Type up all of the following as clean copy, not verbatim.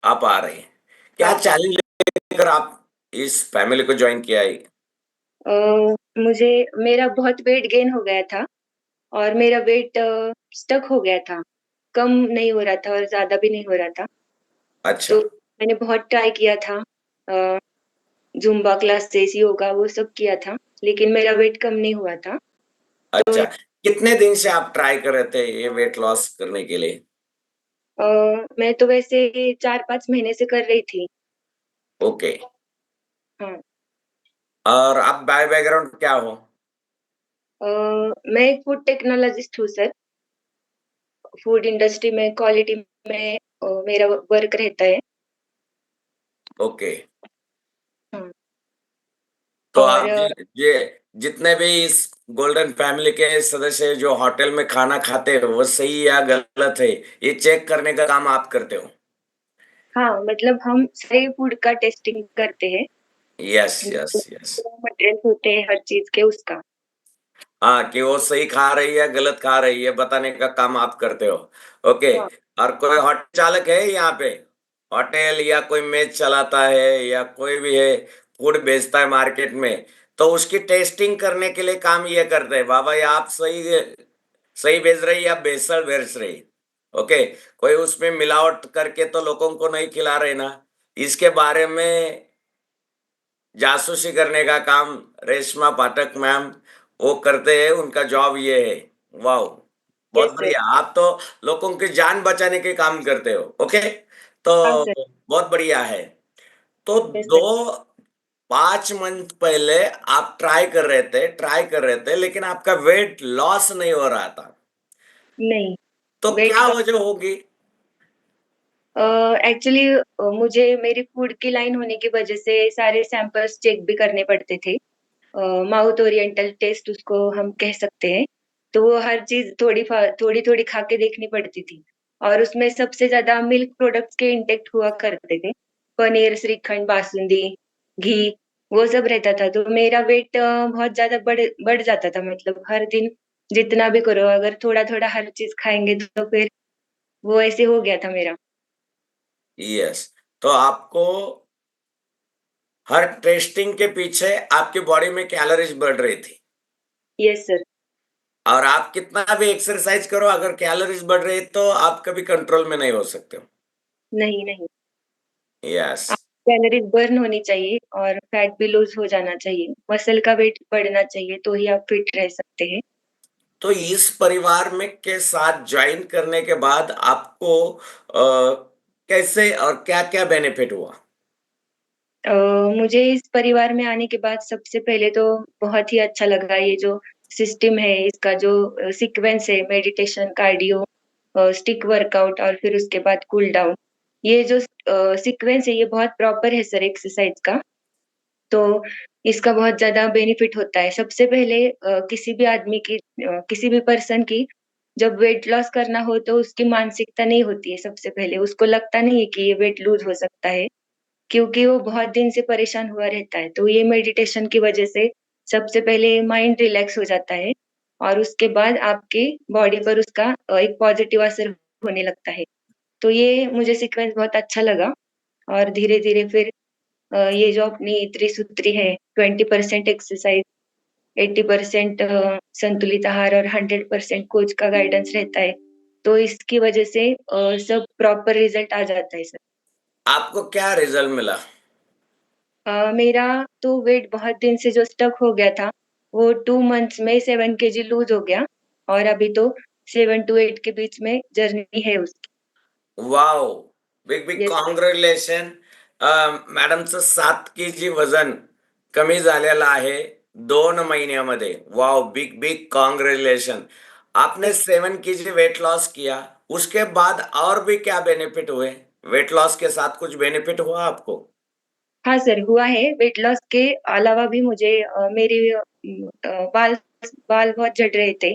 आप आ रहे हैं। क्या हाँ। चैलेंज लेकर आप इस फैमिली को जॉइन किया है? मुझे मेरा बहुत वेट गेन हो गया था और मेरा वेट स्टक हो गया था। कम नहीं हो रहा था और ज़्यादा भी नहीं हो रहा था। अच्छा, तो मैंने बहुत ट्राई किया था, अ, ज़ुम्बा क्लासेस, योगा वो सब किया था, लेकिन मेरा वेट कम नहीं हुआ था। तो अच्छा। कितने दिन से आप ट्राई कर रहे थे ये वेट लॉस करने के लिए? मैं तो वैसे 4-5 महीने से कर रही थी। ओके। हाँ। और आप बाय बैकग्राउंड क्या हो? अ, मैं एक फूड टेक्नोलॉजिस्ट हूँ सर। फूड इंडस्ट्री में क्वालिटी में मेरा वर्क रहता है। ओके। हाँ। तो और आप ये जितने भी इस गोल्डन फैमिली के सदस्य जो होटल में खाना खाते हैं, वो सही या गलत है, ये चेक करने का काम आप करते हो? हाँ, मतलब हम सारे फूड का टेस्टिंग करते हैं। यस, यस, जो यस। मटेरियल होते हैं हर चीज़ के उसका। हाँ, कि वो सही खा रही है, गलत खा रही है, बताने का काम आप करते हो। ओके। हाँ, और कोई होटल चालक है यहाँ पे? होटल या कोई मेस चलाता है या कोई भी है, फूड बेचता है मार्केट में, तो उसकी टेस्टिंग करने के लिए काम ये करते हैं। बाबा, ये आप सही सही बेच रही या भेसड़ बेच रही? ओके। कोई उसमें मिलावट करके तो लोगों को नहीं खिला रहे ना? इसके बारे में जासूसी करने का काम रेशमा पाठक मैम वो करते हैं, उनका जॉब ये है। वाह! बहुत यस सर। बढ़िया। आप तो लोगों की जान बचाने के काम करते हो। ओके। तो हाँ सर। बहुत बढ़िया है। तो यस सर। 2-5 मंथ पहले आप ट्राई कर रहे थे, लेकिन आपका वेट लॉस नहीं हो रहा था। नहीं, तो वेट क्या का वजह होगी? एक्चुअली मुझे मेरी फूड की लाइन होने की वजह से सारे सैंपल्स चेक भी करने पड़ते थे। माउथ ओरिएंटल टेस्ट उसको हम कह सकते हैं। तो वो हर चीज़ थोड़ी-थोड़ी खा के देखनी पड़ती थी और उसमें सबसे ज़्यादा मिल्क प्रोडक्ट्स के इंटेक हुआ करते थे। पनीर, श्रीखंड, बासुंदी, घी वो सब रहता था। तो मेरा वेट बहुत ज़्यादा बढ़ जाता था, मतलब हर दिन जितना भी करो अगर थोड़ा-थोड़ा हर चीज़ खाएँगे तो फिर वो ऐसे हो गया था मेरा। यस। तो आपको हर टेस्टिंग के पीछे आपकी बॉडी में कैलोरीज बढ़ रही थी। Yes sir. और आप कितना भी एक्सरसाइज करो, अगर कैलोरीज बढ़ रही है तो आप कभी कंट्रोल में नहीं हो सकते हो। नहीं, नहीं। यस। कैलोरीज़ बर्न होनी चाहिए और फैट भी लूज़ हो जाना चाहिए। मसल का वेट बढ़ना चाहिए तो ही आप फिट रह सकते हैं। तो इस परिवार में के साथ ज्वाइन करने के बाद आपको कैसे और क्या-क्या बेनिफिट हुआ? अ, मुझे इस परिवार में आने के बाद सबसे पहले तो बहुत ही अच्छा लगा ये जो सिस्टम है, इसका जो सीक्वेंस है, मेडिटेशन, कार्डियो, स्टिक वर्कआउट और फिर उसके बाद कूल डाउन। ये जो सीक्वेंस है ये बहुत प्रॉपर है सर एक्सरसाइज का। तो इसका बहुत ज़्यादा बेनिफिट होता है। सबसे पहले किसी भी आदमी की, किसी भी पर्सन की जब वेट लॉस करना हो तो उसकी मानसिकता नहीं होती है सबसे पहले। उसको लगता नहीं है कि ये वेट लूज़ हो सकता है, क्योंकि वो बहुत दिन से परेशान हुआ रहता है। तो ये मेडिटेशन की वज़ह से सबसे पहले माइंड रिलैक्स हो जाता है और उसके बाद आपकी बॉडी पर उसका एक पॉज़िटिव असर होने लगता है। तो ये मुझे सीक्वेंस बहुत अच्छा लगा और धीरे-धीरे फिर ये जो अपनी त्रिसूत्री है, 20% एक्सरसाइज, 80% संतुलित आहार और 100% कोच का गाइडेंस रहता है। तो इसकी वजह से सब प्रॉपर रिज़ल्ट आ जाता है सर। आपको क्या रिजल्ट मिला? मेरा तो वेट बहुत दिन से जो स्टक हो गया था, वो 2 मंथ्स में 7 केजी लूज़ हो गया और अभी तो 7 टू 8 के बीच में जर्नी है उसकी। Wow! Big big yes. Congratulation. मॅडमचं 7 केजी वजन कमी झालेलं आहे 2 महिन्यामध्ये. वॉव! Big big congratulation. आपने 7 केजी वेट लॉस किया, उसके बाद और भी क्या बेनिफिट हुए? वेट लॉस के साथ कुछ बेनिफिट हुआ आपको? हाँ सर, हुआ है। वेट लॉस के अलावा भी मुझे मेरे बाल बाल बहुत झड़ रहे थे,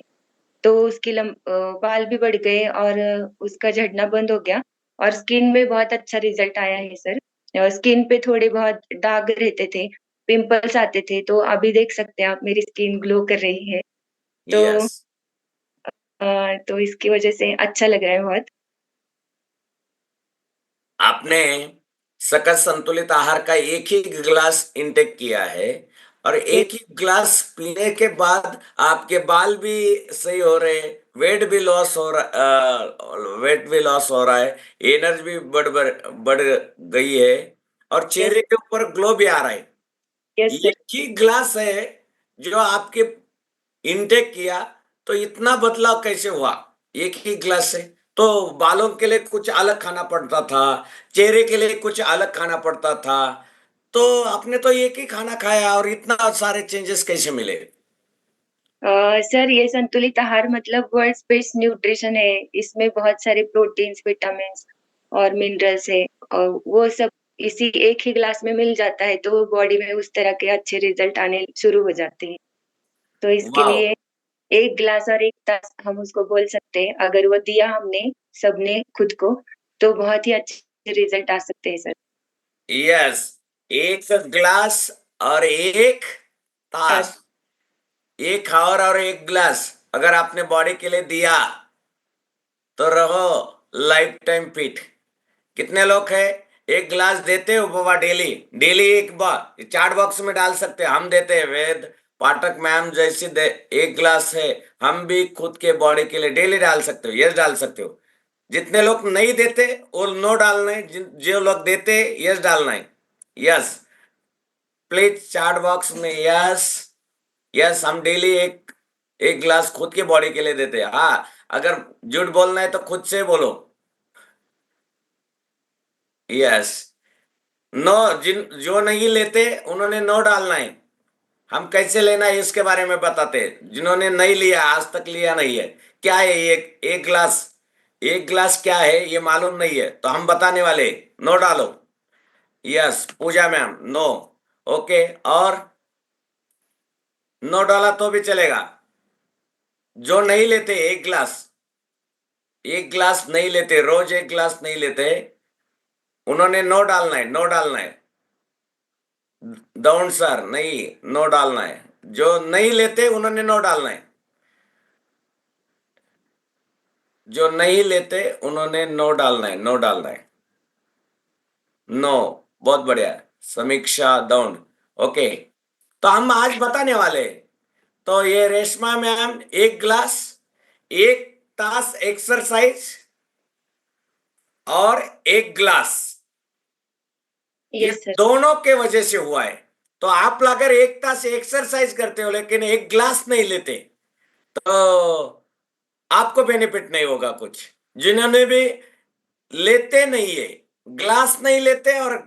तो बाल भी बढ़ गए और उसका झड़ना बंद हो गया और स्किन में बहुत अच्छा रिज़ल्ट आया है सर। स्किन पे थोड़े बहुत दाग रहते थे, पिंपल्स आते थे, तो अभी देख सकते हैं आप मेरी स्किन ग्लो कर रही है। तो यस। तो इसकी वज़ह से अच्छा लग रहा है बहुत। आपने सकस संतुलित आहार का एक ही गिलास इंटेक किया है, और ये एक ही गिलास पीने के बाद आपके बाल भी सही हो रहे, वेट भी लॉस हो रहा है, एनर्जी भी बढ़ गई है, और यस, चेहरे के ऊपर ग्लो भी आ रहा है। Yes sir. एक ही गिलास है जो आपके इनटेक किया, तो इतना बदलाव कैसे हुआ एक ही गिलास से? तो बालों के लिए कुछ अलग खाना पड़ता था, चेहरे के लिए कुछ अलग खाना पड़ता था, तो आपने तो एक ही खाना खाया और इतना सारे चेंजेस कैसे मिले? सर, ये संतुलित आहार मतलब वर्ल्ड बेस्ड न्यूट्रिशन है। इसमें बहुत सारे प्रोटीन्स, विटामिन्स और मिनरल्स है, और वो सब इसी एक ही ग्लास में मिल जाता है, तो बॉडी में उस तरह के अच्छे रिजल्ट आने शुरू हो जाते हैं। तो इसके वाह। लिए एक ग्लास और एक तास हम उसको बोल सकते हैं। अगर वो दिया हमने सबने खुद को, तो बहुत ही अच्छे रिजल्ट आ सकते हैं सर। यस, एक ग्लास और एक तास, तास। एक हावर और एक ग्लास अगर आपने बॉडी के लिए दिया, तो रहो लाइफ टाइम फिट। कितने लोग हैं एक गिलास देते हो बाबा डेली? डेली एक बार चार्ट बॉक्स में डाल सकते हैं, हम देते हैं, वेद पाठक मैम जैसी एक गिलास है, हम भी खुद के बॉडी के लिए डेली डाल सकते हो, यस डाल सकते हो। जितने लोग नहीं देते वो नो डालना है, जो लोग देते यस डालना है। यस, प्लीज चार्ट बॉक्स में यस। यस, हम डेली एक एक गिलास खुद के बॉडी के लिए देते हैं। हाँ, अगर झूठ बोलना है तो खुद से बोलो। यस, नो, जिन जो नहीं लेते उन्होंने नो डालना है। हम कैसे लेना है इसके बारे में बताते हैं। जिन्होंने नहीं लिया, आज तक लिया नहीं है, क्या है एक एक गिलास, एक गिलास क्या है ये मालूम नहीं है, तो हम बताने वाले हैं, नो डालो। यस पूजा मैम, नो। ओके, और नो डाला तो भी चलेगा। जो नहीं लेते एक गिलास, एक गिलास नहीं लेते, रोज एक गिलास नहीं लेते, उन्होंने नो डालना है, नो डालना है। दौड़ सर नहीं, नो डालना है। जो नहीं लेते उन्होंने नो डालना है, जो नहीं लेते उन्होंने नो डालना है, नो डालना है। नो, बहुत बढ़िया। समीक्षा दौड़, ओके। तो हम आज बताने वाले हैं। तो ये रेशमा मैम एक ग्लास, एक तास एक्सरसाइज और एक ग्लास, ये यस सर। दोनों के वजह से हुआ है। तो आप अगर एक तास एक्सरसाइज करते हो लेकिन एक ग्लास नहीं लेते, तो आपको बेनिफिट नहीं होगा कुछ। जिन्होंने भी लेते नहीं है, ग्लास नहीं लेते और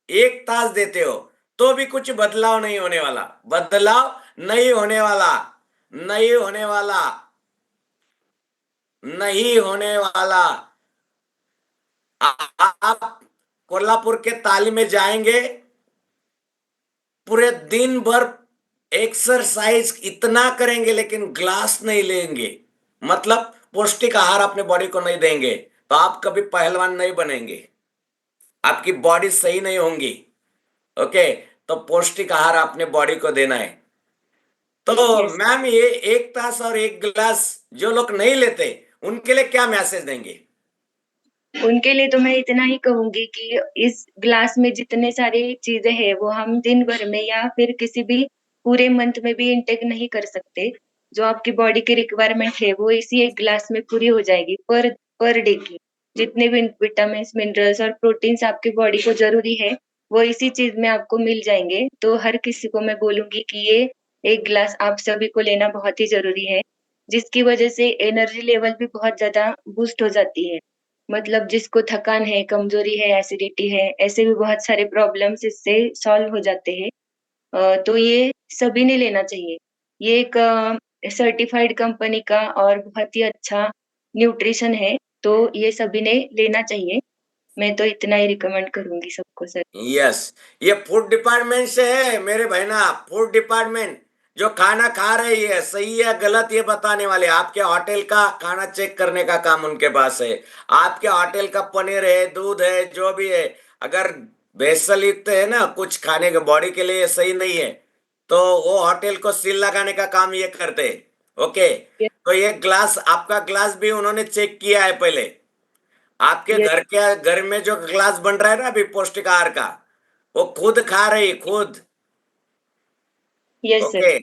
एक तास देते हो, तो भी कुछ बदलाव नहीं होने वाला, बदलाव नहीं होने वाला, नहीं होने वाला, नहीं होने वाला। आप कोल्हापुर के ताली में जाएंगे, पूरे दिन भर एक्सरसाइज इतना करेंगे लेकिन ग्लास नहीं लेंगे, मतलब पौष्टिक आहार अपने बॉडी को नहीं देंगे, तो आप कभी पहलवान नहीं बनेंगे, आपकी बॉडी सही नहीं होंगी। ओके, तो पौष्टिक आहार अपने बॉडी को देना है। तो यस, मैम ये एक तास और एक गिलास जो लोग नहीं लेते उनके लिए क्या मैसेज देंगे? उनके लिए तो मैं इतना ही कहूंगी कि इस ग्लास में जितने सारी चीजें हैं वो हम दिन भर में या फिर किसी भी पूरे मंथ में भी इनटेक नहीं कर सकते। जो आपकी बॉडी की रिक्वायरमेंट है वो इसी एक ग्लास में पूरी हो जाएगी पर पर डे की। जितने भी विटामिन, मिनरल्स और प्रोटीन्स आपकी बॉडी को जरूरी है, वो इसी चीज में आपको मिल जाएंगे। तो हर किसी को मैं बोलूंगी कि ये एक ग्लास आप सभी को लेना बहुत ही जरूरी है, जिसकी वजह से एनर्जी लेवल भी बहुत ज्यादा बूस्ट हो जाती है। मतलब जिसको थकान है, कमजोरी है, एसिडिटी है, ऐसे भी बहुत सारे प्रॉब्लम्स इससे सॉल्व हो जाते हैं। तो ये सभी ने लेना चाहिए। ये एक सर्टिफाइड कंपनी का और बहुत ही अच्छा न्यूट्रिशन है, तो ये सभी ने लेना चाहिए। मैं तो इतना ही रिकमेंड करूंगी सबको सर। यस, ये फूड डिपार्टमेंट से है मेरे बहना, फूड डिपार्टमेंट जो खाना खा रही है सही है गलत ये बताने वाले, आपके होटल का खाना चेक करने का काम उनके पास है। आपके होटल का पनीर है, दूध है, जो भी है, अगर भेसल युक्त है ना कुछ खाने के बॉडी के लिए सही नहीं है, तो वो होटल को सील लगाने का काम ये करते हैं। ओके, तो ये ग्लास, आपका ग्लास भी उन्होंने चेक किया है पहले, आपके यस, घर में जो ग्लास बन रहा है ना अभी पौष्टिक आहार का, वो खुद खा रही खुद। Yes sir, okay.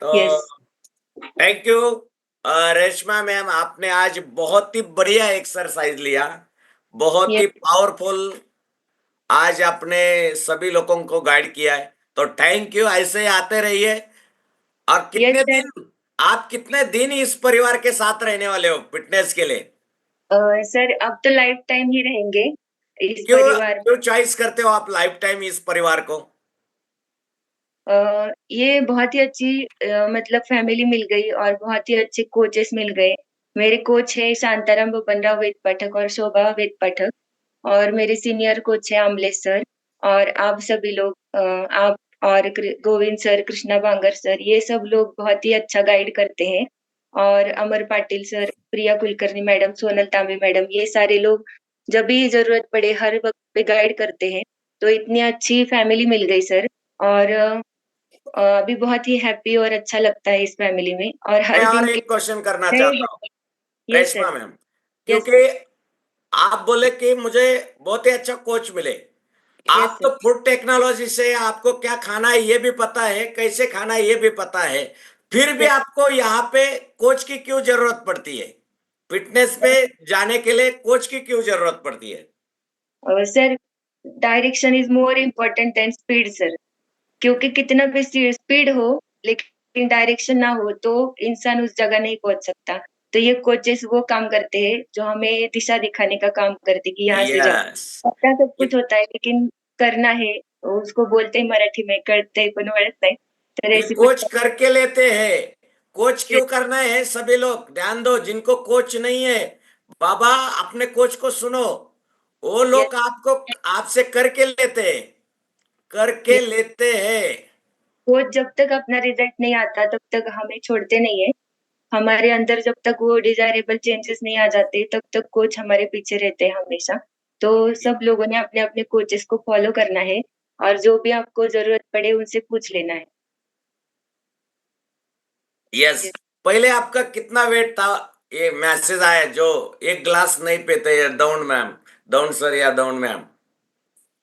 तो yes, thank you Reshma ma'am, आपने आज बहुत ही बढ़िया एक्सरसाइज लिया, बहुत यस, ही पावरफुल। आज आपने सभी लोगों को गाइड किया है, तो थैंक यू, ऐसे ही आते रहिए। और यस कितने सर। दिन, आप कितने दिन इस परिवार के साथ रहने वाले हो फिटनेस के लिए? सर अब तो लाइफ टाइम ही रहेंगे इस क्यों परिवार क्यों चॉइस करते हो आप लाइफ टाइम इस परिवार को? ये बहुत ही अच्छी मतलब फैमिली मिल गई और बहुत ही अच्छे कोचेस मिल गए। मेरे कोच है शांताराम बोपनराव वेद पाठक और शोभा वेद पाठक, और मेरे सीनियर कोच है अमलेश सर, और आप सभी लोग, आप और गोविंद सर, कृष्णा बांगर सर, ये सब लोग बहुत ही अच्छा गाइड करते हैं। और अमर पाटिल सर, प्रिया कुलकर्णी मैडम, सोनल तांबे मैडम, ये सारे लोग जब भी जरूरत पड़े हर वक्त पे गाइड करते हैं। तो इतनी अच्छी फैमिली मिल गई सर। और अभी बहुत ही हैप्पी और अच्छा लगता है इस फैमिली में, और मैं हर और दिन के एक क्वेश्चन करना नए चाहता हूँ बने। Yes Reshma sir, ma'am, yes क्योंकि सर, आप बोले कि मुझे बहुत ही अच्छा कोच मिले। यस आप सर, तो फूड टेक्नोलॉजी से, आपको क्या खाना है ये भी पता है, कैसे खाना है ये भी पता है, फिर भी यस। आपको यहाँ पे कोच की क्यों जरूरत पड़ती है? फिटनेस पे जाने के लिए कोच की क्यों जरूरत पड़ती है? Sir, direction is more important then speed sir. क्योंकि कितना भी स्पीड हो, लेकिन डायरेक्शन ना हो तो इंसान उस जगह नहीं पहुंच सकता। तो ये कोचेस वो काम करते हैं जो हमें दिशा दिखाने का काम करते हैं कि यहाँ से जाओ। यस। पता सब कुछ होता है, लेकिन करना है, उसको बोलते हैं मराठी में, करते पण वळत नाही, तर ये ऐसी कुछ। कोच करके लेते हैं। कोच क्यों करना है? सभी लोग ध्यान दो, जिनको कोच नहीं है, बाबा अपने कोच को सुनो। वो यस, लोग आपको, आपसे करके लेते हैं, करके लेते हैं। कोच जब तक अपना रिजल्ट नहीं आता तब तक हमें छोड़ते नहीं है। हमारे अंदर जब तक वो डिजायरेबल चेंजेस नहीं आ जाते तब तक कोच हमारे पीछे रहते हैं हमेशा। तो सब लोगों ने अपने अपने कोचेस को फॉलो करना है, और जो भी आपको जरूरत पड़े उनसे पूछ लेना है। यस। पहले आपका कितना वेट था? ये मैसेज आया जो एक ग्लास नहीं पीते, दौड़ मैम, दौड़ सर या दौड़ मैम।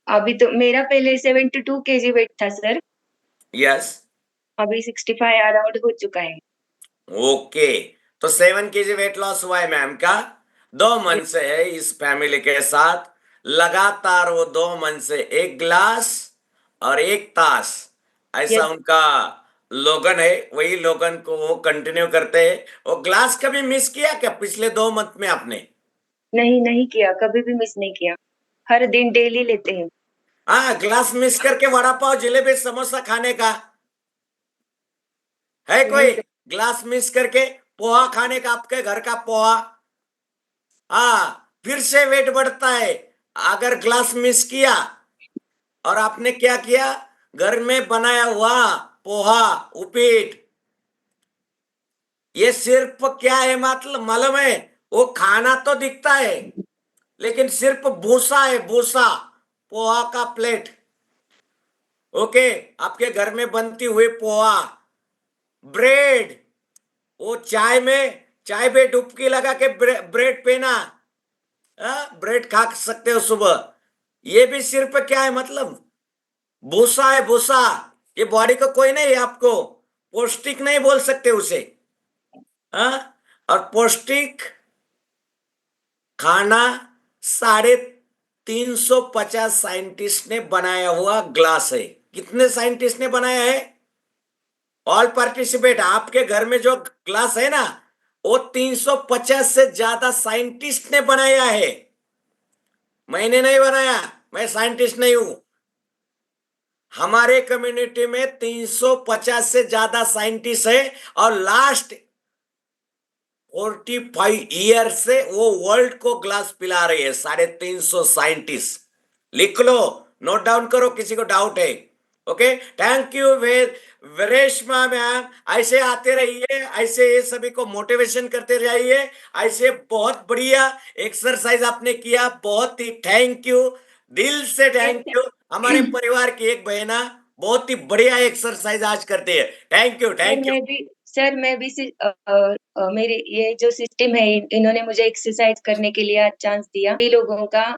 अभी तो मेरा पहले 72 kg वेट था सर। यस। अभी 65 अराउंड हो चुका है। ओके। तो 7 केजी वेट लॉस हुआ है मैम का। 2 मंथ से है इस फैमिली के साथ, लगातार वो 2 मंथ से 1 ग्लास और 1 तास, ऐसा यस, उनका लोगन है। वही लोगन को वो कंटिन्यू करते हैं। वो ग्लास कभी मिस किया क्या पिछले 2 मंथ में आपने? नहीं नहीं किया, कभी भी मिस नहीं किया। हर दिन डेली लेते हैं। हाँ, ग्लास मिस करके वड़ा पाव जलेबी समोसा खाने का है नहीं कोई? सर। ग्लास मिस करके पोहा खाने का, आपके घर का पोहा। हाँ, फिर से वेट बढ़ता है अगर ग्लास मिस किया। और आपने क्या किया? घर में बनाया हुआ पोहा, उपीट, ये सिर्फ क्या है मतलब मालूम है? वो खाना तो दिखता है, लेकिन सिर्फ भूसा है, भूसा। पोहा का प्लेट। ओके। आपके घर में बनती हुई पोहा, ब्रेड, वो चाय में डुबकी लगा के ब्रेड पेना, ब्रेड खा सकते हो सुबह। ये भी सिर्फ क्या है मतलब भूसा है, भूसा। ये बॉडी को कोई नहीं, आपको पौष्टिक नहीं बोल सकते उसे। हाँ। और पौष्टिक खाना 350 साइंटिस्ट ने बनाया हुआ ग्लास है। कितने साइंटिस्ट ने बनाया है? All participate. आपके घर में जो ग्लास है ना, वो 350 से ज्यादा साइंटिस्ट ने बनाया है। मैंने नहीं बनाया, मैं साइंटिस्ट नहीं हूं। हमारे कम्युनिटी में 350 से ज्यादा साइंटिस्ट है, और लास्ट 45 ईयर से वो वर्ल्ड को ग्लास पिला रही है। 350 साइंटिस्ट। लिख लो, नोट डाउन करो, किसी को डाउट है। Okay. Thank you Reshma ma'am. ऐसे आते रहिए, ऐसे ये सभी को मोटिवेशन करते रहिए। ऐसे बहुत बढ़िया एक्सरसाइज आपने किया, बहुत ही थैंक यू, दिल से थैंक यू। हमारे परिवार की एक बहना बहुत ही बढ़िया एक्सरसाइज आज करते हैं। Thank you, sir thank you. मैं भी सर मैं भी मेरे ये जो सिस्टम है इन्होंने मुझे एक्सरसाइज करने के लिए आज चांस दिया। कई लोगों का